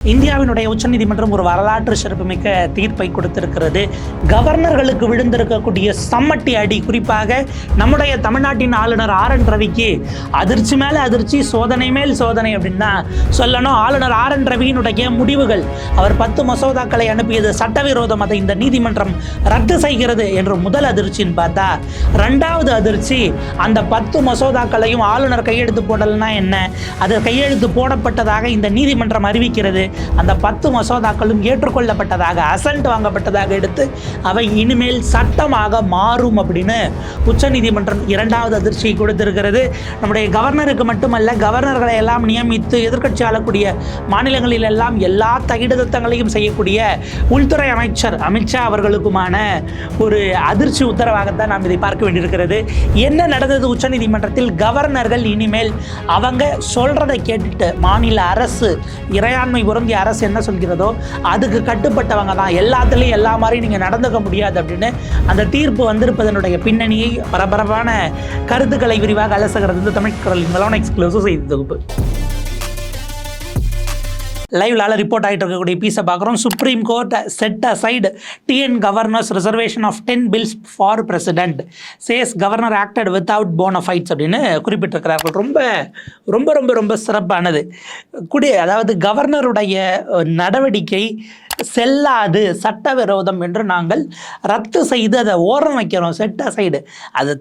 இந்தியாவினுடைய உச்சநீதிமன்றம் ஒரு வரலாற்று சிறப்புமிக்க தீர்ப்பை கொடுத்திருக்கிறது. கவர்னர்களுக்கு விழுந்திருக்கக்கூடிய சம்மட்டி அடி, குறிப்பாக நம்முடைய தமிழ்நாட்டின் ஆளுநர் RN ரவிக்கு அதிர்ச்சி மேலே அதிர்ச்சி, சோதனை மேல் சோதனை அப்படின்னு தான் சொல்லணும். ஆளுநர் RN ரவியினுடைய முடிவுகள், அவர் 10 மசோதாக்களை அனுப்பியது சட்டவிரோதம், அதை இந்த நீதிமன்றம் ரத்து செய்கிறது என்று முதல் அதிர்ச்சின்னு பார்த்தா, ரெண்டாவது அதிர்ச்சி அந்த 10 மசோதாக்களையும் ஆளுநர் கையெழுத்து போடலைன்னா என்ன, அது கையெழுத்து போடப்பட்டதாக இந்த நீதிமன்றம் அறிவிக்கிறது. அந்த 10 மசோதாக்களும் ஏற்றுக்கொள்ளப்பட்டதாக, அசல்ட் வாங்கப்பட்டதாக எடுத்து அவை இனிமேல் சட்டமாக மாறும் அப்படின்னு உச்சநீதிமன்றம் இரண்டாவது அதிர்ச்சியை கொடுத்திருக்கிறது. நம்முடைய கவர்னருக்கு மட்டுமல்ல, கவர்னர்களை எல்லாம் நியமித்து எதிர்க்கட்சி ஆளக்கூடிய மாநிலங்களில் எல்லாம் எல்லா தகிடத்தங்களையும் செய்யக்கூடிய உள்துறை அமைச்சர் அமித்ஷா அவர்களுக்குமான ஒரு அதிர்ச்சி உத்தரவாகத்தான் நாம் இதை பார்க்க வேண்டியிருக்கிறது. என்ன நடந்தது உச்சநீதிமன்றத்தில்? கவர்னர்கள் இனிமேல் அவங்க சொல்றதை கேட்டுட்டு மாநில அரசு, இறையாண்மை பொருந்திய அரசு என்ன சொல்கிறதோ அதுக்கு கட்டுப்பட்டவங்க தான், எல்லாத்துலேயும் எல்லா மாதிரியும் நீங்கள் நடந்துக்க முடியாது அப்படின்னு அந்த தீர்ப்பு வந்திருப்பதனுடைய பின்னணியை, பரபரப்பான கருத்துக்களை விரிவாக அலசுகிறது தமிழ் குரலின் மெலோன் எக்ஸ்க்ளூசிவ் செய்தி தொகுப்பு. லைவ்ல ரிப்போர்ட் ஆகிட்டு இருக்கக்கூடிய பீஸை பார்க்குறோம். Supreme Court set aside TN governor's reservation of 10 bills for President, says governor acted without bona fides அப்படின்னு குறிப்பிட்டிருக்கிறார்கள். ரொம்ப ரொம்ப ரொம்ப ரொம்ப சிறப்பானது. அதாவது கவர்னருடைய நடவடிக்கை செல்லாது, சட்டவிரோதம் என்று நாங்கள் ரத்து செய்து அதை ஓரம் வைக்கிறோம், செட் அசைடு, அதை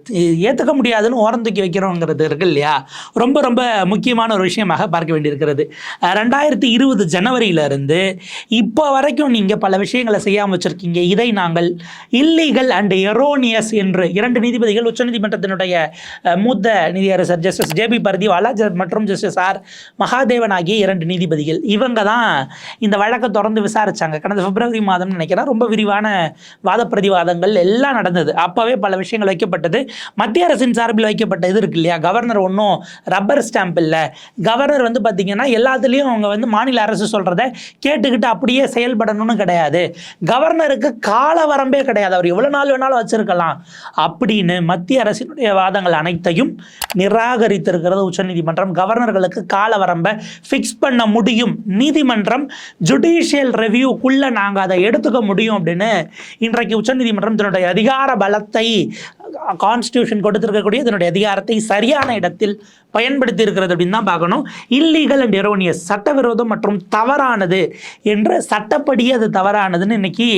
ஏற்றுக்க முடியாதுன்னு ஓரம் தூக்கி வைக்கிறோங்கிறது இருக்கு இல்லையா, ரொம்ப ரொம்ப முக்கியமான ஒரு விஷயமாக பார்க்க வேண்டியிருக்கிறது. 2020 ஜனவரியிலிருந்து இப்போ வரைக்கும் நீங்கள் பல விஷயங்களை செய்யாமல் வச்சுருக்கீங்க. இதை நாங்கள் இல்லீகல் அண்ட் எரோனியஸ் என்று 2 நீதிபதிகள், உச்சநீதிமன்றத்தினுடைய மூத்த நீதியரசர் ஜஸ்டிஸ் JB பர்திவாலா மற்றும் ஜஸ்டிஸ் R மகாதேவன் ஆகிய 2 நீதிபதிகள், இவங்க தான் இந்த வழக்கை தொடர்ந்து விசாரிச்சாங்க. கடந்த பிப்ரவரி மாதம் நினைக்கிறேன். ரொம்ப விரிவான வாத பிரதிவாதங்கள் எல்லாம் நடந்தது. அப்பவே பல விஷயங்கள் வைக்கப்பட்டது. மத்திய அரசின் சார்பில் வைக்கப்பட்ட இது இருக்கு இல்லையா, கவர்னர் ஒன்றும் ரப்பர் ஸ்டாம்ப் இல்லை. கவர்னர் பார்த்தீங்கன்னா எல்லாத்துலேயும் அவங்க மாநில அரசு சொல்கிறத கேட்டுக்கிட்டு அப்படியே செயல்படணும்னு கிடையாது. கவர்னருக்கு கால வரம்பே கிடையாது, அவர் எவ்வளோ நாள் வேணாலும் வச்சிருக்கலாம் அப்படின்னு மத்திய அரசினுடைய வாதங்கள் அனைத்தையும் நிராகரித்திருக்கிறது உச்சநீதிமன்றம். கவர்னர்களுக்கு கால வரம்பை ஃபிக்ஸ் பண்ண முடியும், நீதிமன்றம் ஜுடிஷியல் ரெவியூக்குள்ள நாங்கள் அதை எடுத்துக்க முடியும் அப்படின்னு இன்றைக்கு உச்சநீதிமன்றம் தன்னுடைய அதிகார பலத்தை, கான்ஸ்டியூஷன் கொடுத்திருக்கக்கூடிய இதனுடைய அதிகாரத்தை சரியான இடத்தில் பயன்படுத்தி இருக்கிறது அப்படின்னு தான் பார்க்கணும். இல்லீகல் அண்ட் எரோனியஸ், சட்டவிரோதம் மற்றும் தவறானது என்று, சட்டப்படி அது தவறானதுன்னு இன்னைக்கு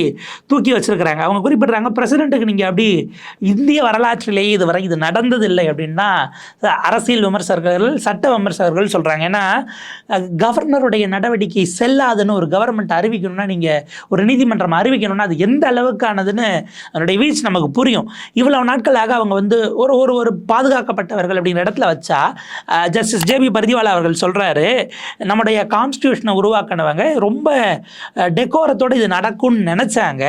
தூக்கி வச்சிருக்கிறாங்க. அவங்க குறிப்பிடுறாங்க, பிரசிடென்ட்டுக்கு நீங்கள் அப்படி இந்திய வரலாற்றிலேயே இதுவரை இது நடந்ததில்லை அப்படின்னா அரசியல் விமர்சகர்கள், சட்ட விமர்சகர்கள் சொல்கிறாங்க. ஏன்னா கவர்னருடைய நடவடிக்கை செல்லாதுன்னு ஒரு கவர்மெண்ட் அறிவிக்கணும்னா, நீங்கள் ஒரு நீதிமன்றம் அறிவிக்கணும்னா அது எந்த அளவுக்கானதுன்னு அதனுடைய வீழ்ச்சி நமக்கு புரியும். இவ்வளவு நாட்களாக அவங்க ஒரு ஒரு ஒரு பாதுகாக்கப்பட்டவர்கள் அப்படிங்கிற இடத்துல வச்சா, ஜஸ்டிஸ் JB பர்திவாலா அவர்கள் சொல்கிறாரு, நம்முடைய கான்ஸ்டியூஷனை உருவாக்கினவங்க ரொம்ப டெக்கோரத்தோடு இது நடக்கும்னு நினச்சாங்க,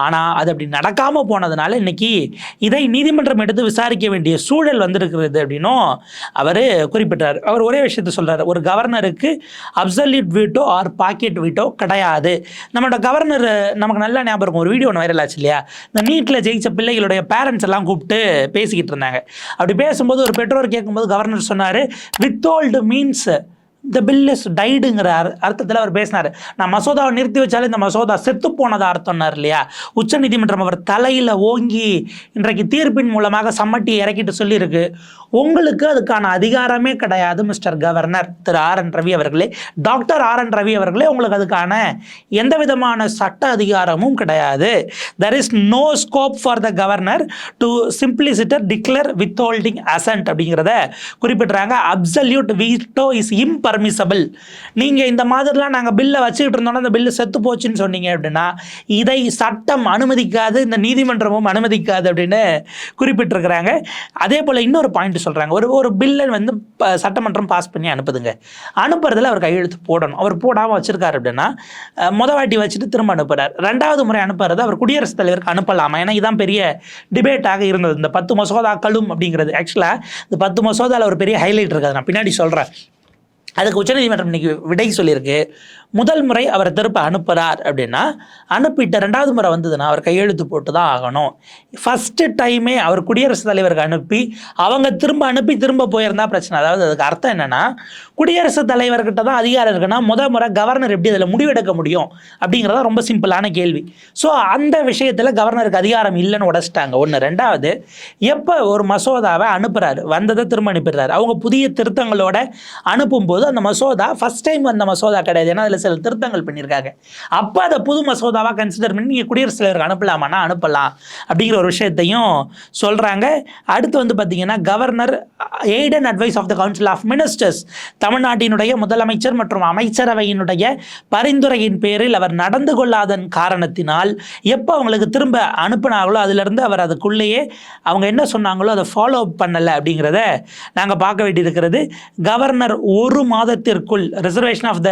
ஆனால் அது அப்படி நடக்காமல் போனதுனால இன்னைக்கு இதை நீதிமன்றம் எடுத்து விசாரிக்க வேண்டிய சூழல் வந்திருக்கிறது அப்படின்னும் அவர் குறிப்பிட்டார். அவர் ஒரே விஷயத்தை சொல்கிறார், ஒரு கவர்னருக்கு absolute veto or pocket veto கிடையாது. நம்மளோட கவர்னர், நமக்கு நல்லா ஞாபகம் இருக்கும், ஒரு வீடியோ ஒன்று வைரல் ஆச்சு இல்லையா, இந்த நீட்டில் ஜெயிச்ச பிள்ளைகளுடைய பேரண்ட்ஸ் எல்லாம் கூப்பிட்டு பேசிக்கிட்டு இருந்தாங்க. அப்படி பேசும்போது ஒரு பெற்றோர் கேட்கும்போது கவர்னர் சொன்னார், withhold means the bill is டைடுங்கிற அர்த்தத்தில் அவர் பேசினார். நான் மசோதாவை நிறுத்தி வச்சாலே இந்த மசோதா செத்து போனதா அர்த்தம்னார் இல்லையா. உச்சநீதிமன்றம் அவர் தலையில் ஓங்கி இன்றைக்கு தீர்ப்பின் மூலமாக சம்மட்டியை இறக்கிட்டு சொல்லியிருக்கு, உங்களுக்கு அதுக்கான அதிகாரமே கிடையாது மிஸ்டர் கவர்னர் திரு RN ரவி அவர்களே, டாக்டர் RN ரவி அவர்களே, உங்களுக்கு அதுக்கான எந்த விதமான சட்ட அதிகாரமும் கிடையாது. There is no scope for the governor to simpliciter declare withholding assent அப்படிங்கிறத குறிப்பிட்றாங்க. Absolute veto is impermissible. நீங்கள் இந்த மாதிரிலாம் நாங்கள் பில்லை வச்சுக்கிட்டு இருந்தோம்னா அந்த பில்லு செத்து போச்சுன்னு சொன்னீங்க அப்படின்னா இதை சட்டம் அனுமதிக்காது, இந்த நீதிமன்றமும் அனுமதிக்காது அப்படின்னு குறிப்பிட்டிருக்கிறாங்க. அதே போல் இன்னொரு பாயிண்ட் சொல்கிறாங்க, ஒரு பில்லை சட்டமன்றம் பாஸ் பண்ணி அனுப்புதுங்க, அனுப்புறதுல அவர் கையெழுத்து போடணும். அவர் போடாமல் வச்சிருக்காரு அப்படின்னா வாட்டி வச்சுட்டு திரும்ப அனுப்புகிறார். 2வது முறை அனுப்புறது அவர் குடியரசுத் தலைவருக்கு அனுப்பலாமா? ஏன்னா இதுதான் பெரிய டிபேட்டாக இருந்தது, இந்த 10 மசோதாக்களும் அப்படிங்கிறது. ஆக்சுவலாக இந்த 10 மசோதாவில் ஒரு பெரிய ஹைலைட் இருக்காது, நான் பின்னாடி சொல்கிறேன். அதுக்கு உச்சநீதிமன்றம் இன்னைக்கு விடை சொல்லியிருக்கு. முதல் முறை அவரை திரும்ப அனுப்புகிறார் அப்படின்னா, அனுப்பிட்டு 2வது முறை வந்ததுன்னா அவர் கையெழுத்து போட்டு தான் ஆகணும். ஃபஸ்ட்டு டைமே அவர் குடியரசுத் தலைவருக்கு அனுப்பி அவங்க திரும்ப போயிருந்தா பிரச்சனை. அதாவது அதுக்கு அர்த்தம் என்னென்னா, குடியரசுத் தலைவர்கிட்ட தான் அதிகாரம் இருக்குன்னா முறை கவர்னர் எப்படி அதில் முடிவெடுக்க முடியும் அப்படிங்கிறத ரொம்ப சிம்பிளான கேள்வி. ஸோ அந்த விஷயத்தில் கவர்னருக்கு அதிகாரம் இல்லைன்னு உடச்சிட்டாங்க. 1. 2வது, எப்போ ஒரு மசோதாவை அனுப்புகிறாரு, வந்ததை திரும்ப அனுப்பிடுறாரு, அவங்க புதிய திருத்தங்களோட அனுப்பும்போது அந்த மசோதா ஃபஸ்ட் டைம் வந்த மசோதா கிடையாது, ஏன்னா அதில் சில திருத்தங்கள் பண்ணியிருக்காங்க. அப்போ அதை புது மசோதாவாக கன்சிடர் பண்ணி நீங்கள் குடியரசுத் தலைவருக்கு அனுப்பலாமான்னா அனுப்பலாம் அப்படிங்கிற ஒரு விஷயத்தையும் சொல்கிறாங்க. அடுத்து வந்து பார்த்தீங்கன்னா, governor aid and advice of the council of ministers, தமிழ்நாட்டினுடைய முதலமைச்சர் மற்றும் அமைச்சரவையினுடைய பரிந்துரையின் பேரில் அவர் நடந்து கொள்ளாதன் காரணத்தினால் எப்போ அவங்களுக்கு திரும்ப அனுப்பினாங்களோ அதிலிருந்து அவர் அதுக்குள்ளேயே அவங்க என்ன சொன்னாங்களோ அதை ஃபாலோ பண்ணலை அப்படிங்கிறத நாங்கள் பார்க்க வேண்டியிருக்கிறது. கவர்னர் 1 மாதத்திற்குள் reservation of the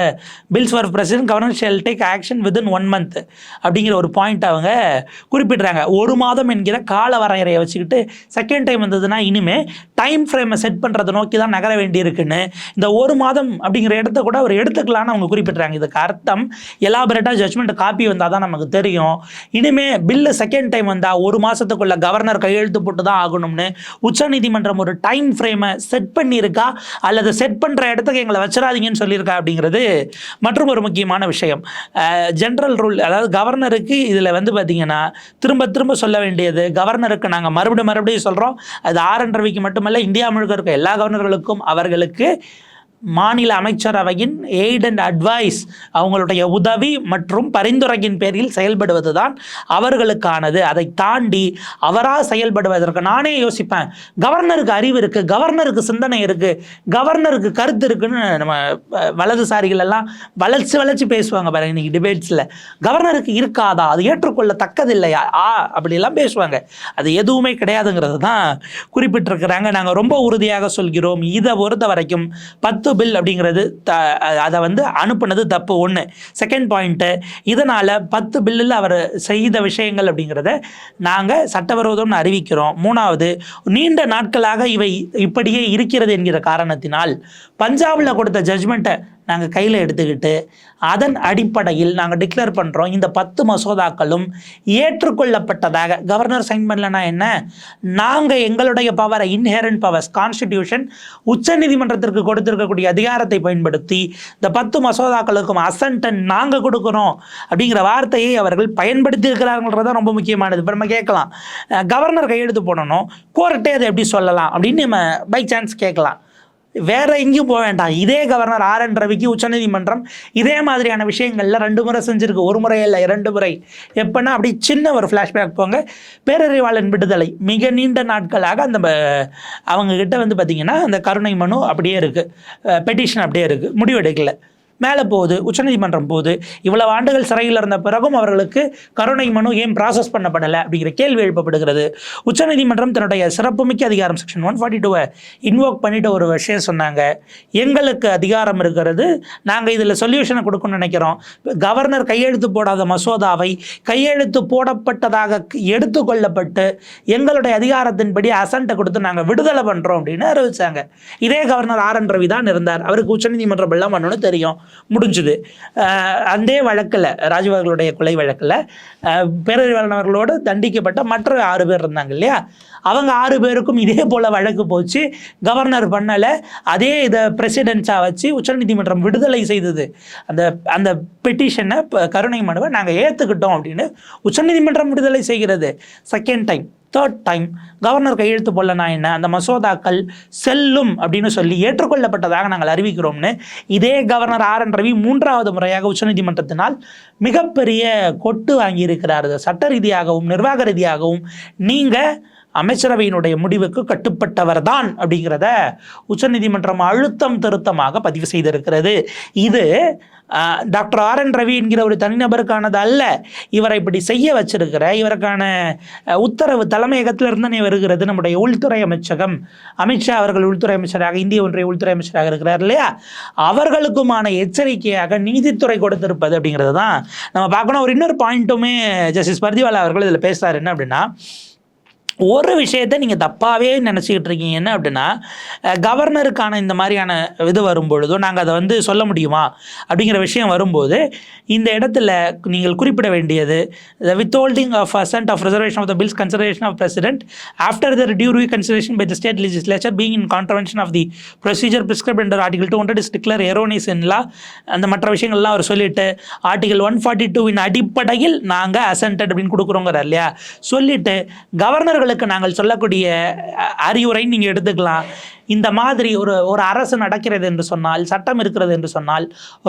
bills for president governor shall take action within 1 month அப்படிங்கிற ஒரு பாயிண்ட் அவங்க குறிப்பிடுறாங்க. 1 மாதம் என்கிற கால வரையறையை வச்சுக்கிட்டு செகண்ட் டைம் வந்ததுன்னா இனிமே டைம் ஃப்ரேமை செட் பண்ணுறதை நோக்கி தான் நகர வேண்டியிருக்குன்னு இந்த 1 மாதம் அப்படிங்கிற இடத்த கூட அவர் எடுத்துக்கலான்னு அவங்க குறிப்பிட்றாங்க. இதுக்கு அர்த்தம் எலாபரேட்டாக ஜட்ஜ்மெண்ட் காப்பி வந்தால் தான் நமக்கு தெரியும். இனிமே பில்லு செகண்ட் டைம் வந்தால் 1 மாதத்துக்குள்ள கவர்னர் கையெழுத்து போட்டு தான் ஆகணும்னு உச்சநீதிமன்றம் ஒரு டைம் ஃப்ரேமை செட் பண்ணியிருக்கா அல்லது செட் பண்ணுற இடத்துக்கு எங்களை வச்சிடாதீங்கன்னு சொல்லியிருக்கா அப்படிங்கிறது மற்றும் ஒரு முக்கியமான விஷயம். ஜென்ரல் ரூல், அதாவது கவர்னருக்கு இதில் வந்து பார்த்திங்கன்னா திரும்ப சொல்ல வேண்டியது, கவர்னருக்கு நாங்கள் மறுபடியும் சொல்கிறோம், அது ஆர்.என். ரவிக்கு மட்டுமல்ல இந்தியா முழுக்க இருக்க எல்லா கவர்னர்களுக்கும் அவர்களுக்கு மாநில அமைச்சரவையின் எய்ட் அண்ட் அட்வைஸ், அவங்களுடைய உதவி மற்றும் பரிந்துரையின் பேரில் செயல்படுவது தான் அவர்களுக்கானது. அதை தாண்டி அவராக செயல்படுவதற்கு நானே யோசிப்பேன், கவர்னருக்கு அறிவு இருக்குது, கவர்னருக்கு சிந்தனை இருக்குது, கவர்னருக்கு கருத்து இருக்குன்னு நம்ம வலதுசாரிகள் எல்லாம் வளைச்சு பேசுவாங்க பாருங்க இன்னைக்கு டிபேட்ஸில். கவர்னருக்கு இருக்காதா, அது ஏற்றுக்கொள்ள தக்கதில்லையா அப்படிலாம் பேசுவாங்க. அது எதுவுமே கிடையாதுங்கிறது தான் குறிப்பிட்டிருக்கிறாங்க. நாங்கள் ரொம்ப உறுதியாக சொல்கிறோம், இதை பொறுத்த வரைக்கும் 10 பில் அப்படிங்கிறது அதை வந்து அனுப்புனது தப்பு. 1. செகண்ட் பாயிண்ட்டு, இதனால் 10 பில்லில் அவர் செய்த விஷயங்கள் அப்படிங்கிறத நாங்கள் சட்டவிரோதம்னு அறிவிக்கிறோம். 3வது, நீண்ட நாட்களாக இவை இப்படியே இருக்கிறது என்கிற காரணத்தினால் பஞ்சாபில் கொடுத்த ஜட்ஜ்மெண்ட்டை நாங்கள் கையில் எடுத்துக்கிட்டு அதன் அடிப்படையில் நாங்கள் டிக்ளேர் பண்ணுறோம், இந்த 10 மசோதாக்களும் ஏற்றுக்கொள்ளப்பட்டதாக. கவர்னர் சைன் பண்ணலன்னா என்ன, நாங்கள் எங்களுடைய பவரை, இன்ஹெரண்ட் பவர்ஸ், கான்ஸ்டிடியூஷன் உச்சநீதிமன்றத்திற்கு கொடுத்திருக்கக்கூடிய அதிகாரத்தை பயன்படுத்தி இந்த 10 மசோதாக்களுக்கும் அசன்ட்டை நாங்கள் கொடுக்குறோம் அப்படிங்கிற வார்த்தையை அவர்கள் பயன்படுத்தி இருக்கிறார்கள்ன்றதான் ரொம்ப முக்கியமானது. இப்போ நம்ம கேட்கலாம், கவர்னர் கையெழுத்து போடணும், கோர்ட்டே அதை எப்படி சொல்லலாம் அப்படின்னு நம்ம பை சான்ஸ் கேட்கலாம். வேற எங்கேயும் போக வேண்டாம், இதே கவர்னர் ஆர்.என். ரவிக்கு உச்சநீதிமன்றம் இதே மாதிரியான விஷயங்கள்ல 2 முறை செஞ்சிருக்கு, 1 முறை இல்லை 2 முறை. எப்பன்னா அப்படி சின்ன ஒரு ஃப்ளாஷ்பேக் போங்க. பேரறிவாளன் விடுதலை மிக நீண்ட நாட்களாக அந்த அவங்க கிட்ட வந்து பார்த்தீங்கன்னா அந்த கருணை மனு அப்படியே இருக்கு, பெட்டிஷன் அப்படியே இருக்கு, முடிவெடுக்கல, மேலே போகுது, உச்சநீதிமன்றம் போகுது. இவ்வளவு ஆண்டுகள் சிறையில் இருந்த பிறகும் அவர்களுக்கு கருணை மனு ஏன் ப்ராசஸ் பண்ணப்படலை அப்படிங்கிற கேள்வி எழுப்பப்படுகிறது. உச்சநீதிமன்றம் தன்னுடைய சிறப்புமிக்க அதிகாரம் செக்ஷன் 142 இன்வோக் பண்ணிட்டு ஒரு விஷயம் சொன்னாங்க, எங்களுக்கு அதிகாரம் இருக்கிறது, நாங்கள் இதில் சொல்யூஷனை கொடுக்கணும்னு நினைக்கிறோம், கவர்னர் கையெழுத்து போடாத மசோதாவை கையெழுத்து போடப்பட்டதாக எடுத்துக்கொள்ளப்பட்டு எங்களுடைய அதிகாரத்தின்படி அசன்ட்டை கொடுத்து நாங்கள் விடுதலை பண்ணுறோம் அப்படின்னு அறிவிச்சாங்க. இதே கவர்னர் ஆர்.என். ரவி தான் இருந்தார், அவருக்கு உச்சநீதிமன்றம் எல்லாம் பண்ணணும்னு தெரியும், முடிஞ்சுது. அந்த வழக்கில், ராஜீவர்களுடைய கொலை வழக்கில் பேரறிவாளன் அவர்களோடு தண்டிக்கப்பட்ட மற்ற 6 பேர் இருந்தாங்க இல்லையா, அவங்க 6 பேருக்கும் இதே போல் வழக்கு போச்சு, கவர்னர் பண்ணலை, அதே இதை பிரசிடென்ஸாக வச்சு உச்சநீதிமன்றம் விடுதலை செய்தது. அந்த பெட்டிஷனை, கருணை மனுவை நாங்கள் ஏற்றுக்கிட்டோம் அப்படின்னு உச்சநீதிமன்றம் விடுதலை செய்கிறது. Second time, third time governor கையெழுத்து போடலனா என்ன, அந்த மசோதாக்கள் செல்லும் அப்படின்னு சொல்லி ஏற்றுக்கொள்ளப்பட்டதாக நாங்கள் அறிவிக்கிறோம்னு இதே கவர்னர் ஆர்.என். ரவி 3வது முறையாக உச்சநீதிமன்றத்தினால் மிகப்பெரிய கொட்டு வாங்கியிருக்கிறார். சட்ட ரீதியாகவும் நிர்வாக ரீதியாகவும் நீங்கள் அமைச்சரவையினுடைய முடிவுக்கு கட்டுப்பட்டவர் தான் அப்படிங்கிறத உச்சநீதிமன்றம் அழுத்தம் திருத்தமாக பதிவு செய்திருக்கிறது. இது டாக்டர் ஆர்.என். ரவி என்கிற ஒரு தனிநபருக்கானது அல்ல, இவரை இப்படி செய்ய வச்சிருக்கிற இவருக்கான உத்தரவு தலைமையகத்தில் இருந்தே வருகிறது. நம்முடைய உள்துறை அமைச்சகம், அமித்ஷா அவர்கள் உள்துறை அமைச்சராக, இந்திய ஒன்றிய உள்துறை அமைச்சராக இருக்கிறார் இல்லையா, அவர்களுக்குமான எச்சரிக்கையாக நீதித்துறை கொடுத்திருப்பது அப்படிங்கிறது தான் நம்ம பார்க்கணும். ஒரு இன்னொரு பாயிண்ட்டுமே ஜஸ்டிஸ் பர்திவாலா அவர்கள் இதில் பேசுகிறார், என்ன அப்படின்னா, ஒரு விஷயத்தை நீங்கள் தப்பாகவே நினச்சிக்கிட்டு இருக்கீங்க. என்ன அப்படின்னா, கவர்னருக்கான இந்த மாதிரியான இது வரும்பொழுதோ நாங்கள் அதை வந்து சொல்ல முடியுமா அப்படிங்கிற விஷயம் வரும்போது, இந்த இடத்துல நீங்கள் குறிப்பிட வேண்டியது the withholding of assent of reservation of the bills consideration of president after the due reconsideration by the state legislature being in contravention of the procedure prescribed under article 200 is declared erroneous in law. அந்த மற்ற விஷயங்கள்லாம் அவர் சொல்லிட்டு article 142 அடிப்படையில் நாங்கள் அசென்டட் அப்படின்னு கொடுக்குறோங்கிறார் இல்லையா, சொல்லிட்டு கவர்னர்களுக்கு நாங்கள் சொல்லக்கூடிய அறிவுரை நீங்கள் எடுத்துக்கலாம். இந்த மாதிரி ஒரு அரசு நடக்கிறது என்று சொன்னால், சட்டம் இருக்கிறது என்று சொன்னால்,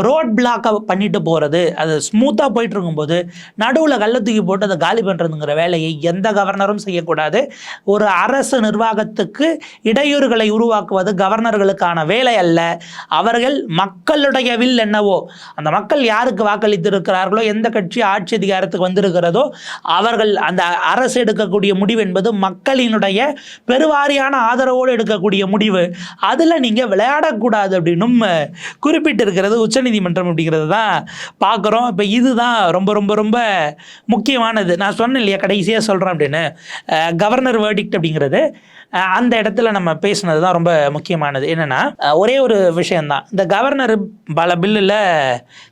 ரோட் பிளாக்கை பண்ணிட்டு போகிறது, அது ஸ்மூத்தாக போயிட்டு இருக்கும்போது நடுவில் கள்ள தூக்கி போட்டு அதை காலி பண்ணுறதுங்கிற வேலையை எந்த கவர்னரும் செய்யக்கூடாது. ஒரு அரசு நிர்வாகத்துக்கு இடையூறுகளை உருவாக்குவது கவர்னர்களுக்கான வேலை அல்ல. அவர்கள் மக்களுடைய வில் என்னவோ, அந்த மக்கள் யாருக்கு வாக்களித்திருக்கிறார்களோ, எந்த கட்சி ஆட்சி அதிகாரத்துக்கு வந்திருக்கிறதோ, அவர்கள் அந்த அரசு எடுக்கக்கூடிய முடிவு என்பது மக்களினுடைய பெருவாரியான ஆதரவோடு எடுக்கக்கூடிய முடிவு. அதில் நீங்கள் விளையாடக்கூடாது அப்படின்னும் குறிப்பிட்டிருக்கிறது உச்சநீதிமன்றம் அப்படிங்கிறது தான் பார்க்குறோம். இப்போ இதுதான் ரொம்ப ரொம்ப ரொம்ப முக்கியமானது. நான் சொன்னேன் இல்லையா, கடைசியாக சொல்கிறேன் அப்படின்னு, கவர்னர் வேர்டிக்ட் அப்படிங்கிறது அந்த இடத்துல நம்ம பேசுனது தான் ரொம்ப முக்கியமானது. என்னென்னா, ஒரே ஒரு விஷயந்தான், இந்த கவர்னர் பல பில்லில்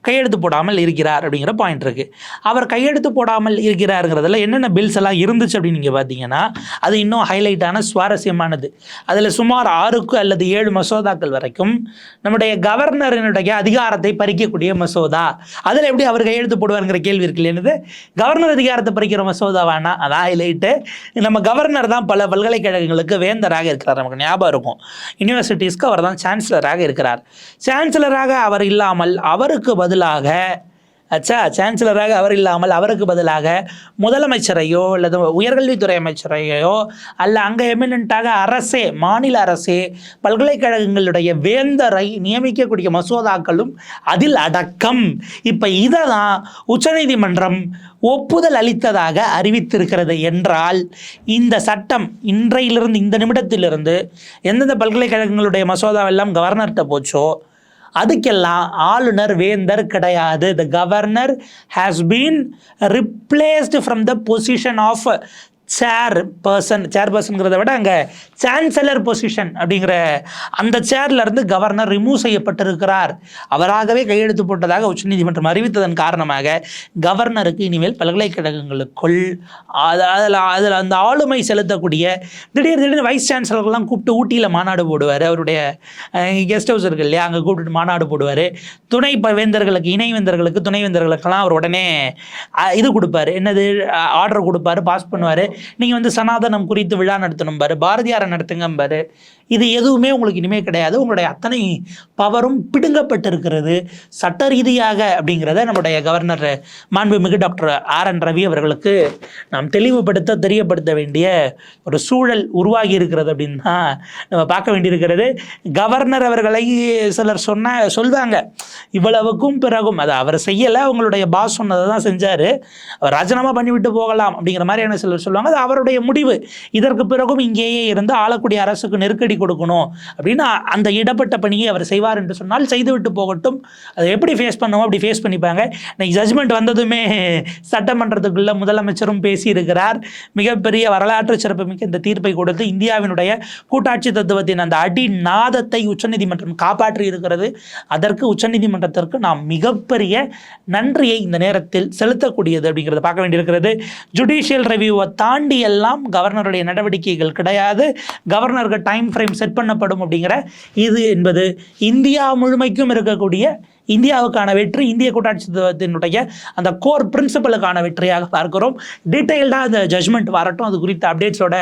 கையெழுத்து போடாமல் இருக்கிறார் அப்படிங்கிற பாயிண்ட் இருக்குது. அவர் கையெழுத்து போடாமல் இருக்கிறாருங்கிறதுல என்னென்ன பில்ஸ் எல்லாம் இருந்துச்சு அப்படின்னு நீங்கள் பார்த்தீங்கன்னா, அது இன்னும் ஹைலைட்டான சுவாரஸ்யமானது. அதில் சுமார் 6 அல்லது 7 மசோதாக்கள் வரைக்கும் நம்முடைய கவர்னரினுடைய அதிகாரத்தை பறிக்கக்கூடிய மசோதா. அதில் எப்படி அவர் கையெழுத்து போடுவாருங்கிற கேள்வி இருக்கு இல்லைன்னு, கவர்னர் அதிகாரத்தை பறிக்கிற மசோதா வேணா, அதான் ஹைலைட்டு. நம்ம கவர்னர் தான் பல பல்கலைக்கழகங்களுக்கு வேந்தராக இருக்கிறார். நமக்கு ஞாபகம் இருக்கும், யூனிவர்சிட்டிஸ்க்கு அவர் தான் சான்சலராக இருக்கிறார். சான்சலராக அவர் இல்லாமல் அவருக்கு பதிலாக அவருக்கு பதிலாக முதலமைச்சரையோ அல்லது உயர்கல்வித்துறை அமைச்சரையோ அல்ல அங்கே எமினென்ட்டாக அரசே, மாநில அரசே, பல்கலைக்கழகங்களுடைய வேந்தரை நியமிக்கக்கூடிய மசோதாக்களும் அதில் அடக்கம். இப்போ இதை தான் உச்சநீதிமன்றம் ஒப்புதல் அளித்ததாக அறிவித்திருக்கிறது என்றால், இந்த சட்டம் இன்றையிலிருந்து, இந்த நிமிடத்திலிருந்து எந்தெந்த பல்கலைக்கழகங்களுடைய மசோதாவெல்லாம் கவர்னர்கிட்ட போச்சோ அதுக்கெல்லாம் ஆளுநர் வேந்தர் கிடையாது. The governor has been replaced from the position of சேர்பர்சன்கிறத விட அங்கே சான்சலர் பொசிஷன் அப்படிங்கிற அந்த சேர்லேருந்து கவர்னர் ரிமூவ் செய்யப்பட்டிருக்கிறார். அவராகவே கையெழுத்து போட்டதாக உச்சநீதிமன்றம் அறிவித்ததன் காரணமாக கவர்னருக்கு இனிமேல் பல்கலைக்கழகங்களுக்குள் அதில் அந்த ஆளுமை செலுத்தக்கூடிய திடீர்னு வைஸ் சான்சலர்லாம் கூப்பிட்டு ஊட்டியில் மாநாடு போடுவார். அவருடைய கெஸ்ட் ஹவுஸ் இருக்கு இல்லையா, அங்கே கூப்பிட்டு மாநாடு போடுவார். துணை வேந்தர்களுக்கு, இணைவேந்தர்களுக்கு, துணைவேந்தர்களுக்கெல்லாம் அவர் உடனே இது கொடுப்பார், என்னது ஆர்டர் கொடுப்பார், பாஸ் பண்ணுவார். நீங்கள் வந்து சனாதனம் குறித்து விழா நடத்தணும் பாரு, பாரதியாரை நடத்துங்க பாரு. இது எதுவுமே உங்களுக்கு இனிமேல் கிடையாது. உங்களுடைய அத்தனை பவரும் பிடுங்கப்பட்டிருக்கிறது சட்ட ரீதியாக அப்படிங்கிறத நம்முடைய கவர்னர் மாண்புமிகு டாக்டர் RN ரவி அவர்களுக்கு நாம் தெரியப்படுத்த வேண்டிய ஒரு சூழல் உருவாகி இருக்கிறது அப்படின்னு தான் நம்ம பார்க்க வேண்டியிருக்கிறது. கவர்னர் அவர்களை சிலர் சொல்வாங்க, இவ்வளவுக்கும் பிறகும் அதை அவர் செய்யலை, அவங்களுடைய பாஸ் சொன்னதை தான் செஞ்சார், அவர் ராஜினாமா பண்ணிவிட்டு போகலாம் அப்படிங்கிற மாதிரியான சிலர் சொல்லுவாங்க. அது அவருடைய முடிவு. இதற்கு பிறகும் இங்கேயே இருந்து ஆளக்கூடிய அரசுக்கு நெருக்கடி கொடுக்கணும் அப்படின்னு அந்த இடப்பட்ட பணியை அவர் செய்வார் என்று சொன்னால் செய்துவிட்டு போகட்டும். அதை எப்படி ஃபேஸ் பண்ணுவோம் அப்படி ஃபேஸ் பண்ணிப்பாங்க. இன்னைக்கு ஜட்ஜ்மெண்ட் வந்ததுமே சட்டமன்றத்துக்குள்ள முதலமைச்சரும் பேசியிருக்கிறார். மிகப்பெரிய வரலாற்று சிறப்புமிக்க இந்த தீர்ப்பை கொடுத்து இந்தியாவினுடைய கூட்டாட்சி தத்துவத்தின் அந்த அடி நாதத்தை உச்சநீதிமன்றம் காப்பாற்றி இருக்கிறது. அதற்கு உச்சநீதிமன்றத்திற்கு நாம் மிகப்பெரிய நன்றியை இந்த நேரத்தில் செலுத்தக்கூடியது அப்படிங்கிறத பார்க்க வேண்டியிருக்கிறது. ஜுடிஷியல் ரிவ்யூவை தாண்டி எல்லாம் கவர்னருடைய நடவடிக்கைகள் கிடையாது. கவர்னருக்கு டைம் ஃப்ரேம் செட் பண்ணப்படும் அப்படிங்கிற இது என்பது இந்தியா முழுமைக்கும் இருக்கக்கூடிய இந்தியாவுக்கான வெற்றி, இந்திய கூட்டாட்சித்துவத்தினுடைய அந்த கோர் பிரின்சிபலுக்கான வெற்றியாக பார்க்கிறோம். டீட்டெயில்டாக அந்த ஜட்ஜ்மெண்ட் வரட்டும். அது குறித்த அப்டேட்ஸோட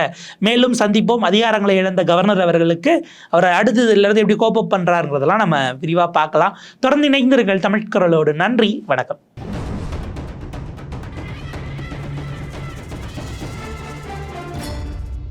மேலும் சந்திப்போம். அதிகாரங்களை இழந்த கவர்னர் அவர்களுக்கு அவர் அடுத்ததுலேருந்து எப்படி கோப்பப் பண்ணுறாருங்கிறதெல்லாம் நம்ம விரிவாக பார்க்கலாம். தொடர்ந்து இணைந்திருங்கள் தமிழ் குரலோடு. நன்றி, வணக்கம்.